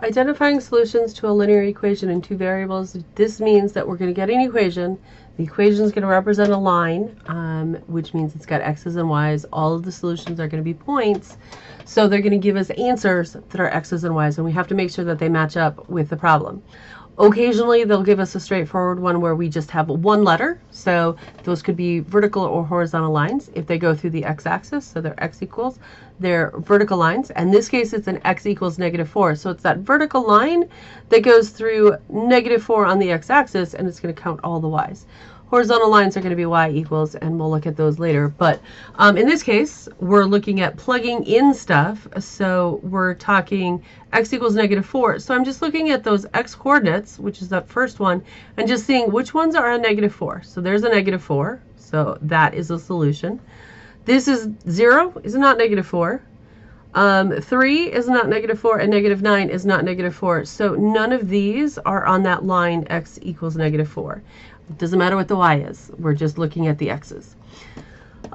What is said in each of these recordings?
Identifying solutions to a linear equation in two variables. This means that we're going to get an equation. The equation is going to represent a line, which means it's got x's and y's. All of the solutions are going to be points. So they're going to give us answers that are x's and y's, and we have to make sure that they match up with the problem. Occasionally, they'll give us a straightforward one where we just have one letter. So those could be vertical or horizontal lines if they go through the x-axis. So they're x equals, they're vertical lines. In this case, it's an x equals -4. So it's that vertical line that goes through -4 on the x-axis, and it's going to count all the y's. Horizontal lines are going to be y equals, and we'll look at those later. But in this case, we're looking at plugging in stuff. So we're talking x equals -4. So I'm just looking at those x coordinates, which is that first one, and just seeing which ones are a -4. So there's a -4. So that is a solution. This is 0 is not -4. 3 is not -4, and -9 is not -4. So none of these are on that line x equals -4. It doesn't matter what the y is. We're just looking at the x's.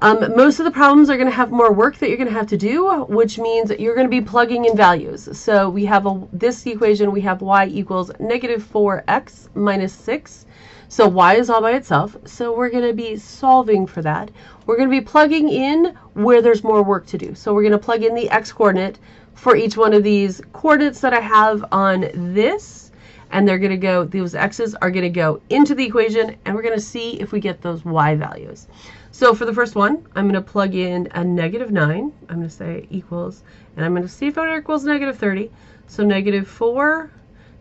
Most of the problems are going to have more work that you're going to have to do, which means that you're going to be plugging in values. So we have this equation, we have y equals -4x minus 6. So y is all by itself. So we're going to be solving for that. We're going to be plugging in where there's more work to do. So we're going to plug in the x coordinate for each one of these coordinates that I have on this. And they're going to go, those x's are going to go into the equation, and we're going to see if we get those y values. So for the first one, I'm going to plug in a -9. I'm going to say equals, and I'm going to see if it equals -30. So -4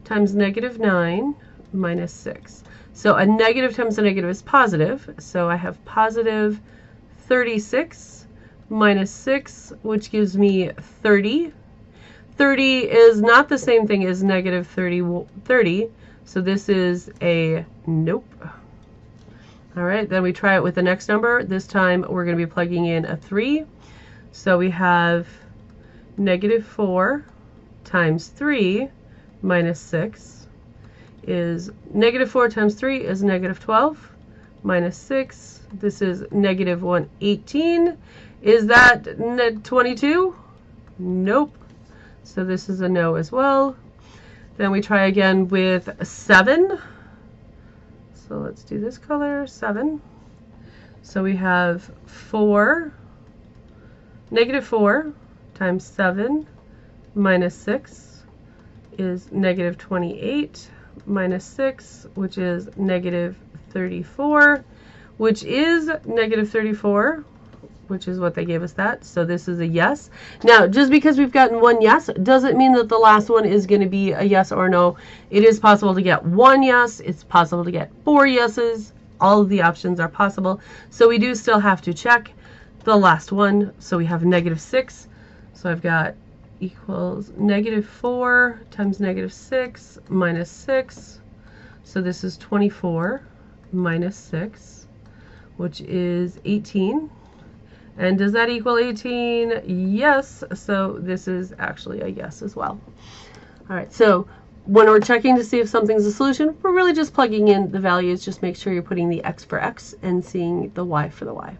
times -9 minus 6. So a negative times a negative is positive. So I have positive 36 minus 6, which gives me 30. 30 is not the same thing as -30. So this is a nope. All right, then we try it with the next number. This time we're going to be plugging in a 3. So we have -4 times 3 minus 6 is -4 times 3 is -12 minus 6. This is -118. Is that 22? Nope. So this is a no as well. Then we try again with 7. So let's do this color, 7. So we have -4 times 7 minus 6 is -28 minus 6, which is -34, which is -34. Which is what they gave us that. So this is a yes. Now, just because we've gotten one yes doesn't mean that the last one is going to be a yes or no. It is possible to get one yes. It's possible to get 4 yeses. All of the options are possible. So we do still have to check the last one. So we have -6. So I've got equals -4 times -6 minus 6. So this is 24 minus 6, which is 18. And does that equal 18? Yes. So this is actually a yes as well. All right. So when we're checking to see if something's a solution, we're really just plugging in the values. Just make sure you're putting the x for x and seeing the y for the y.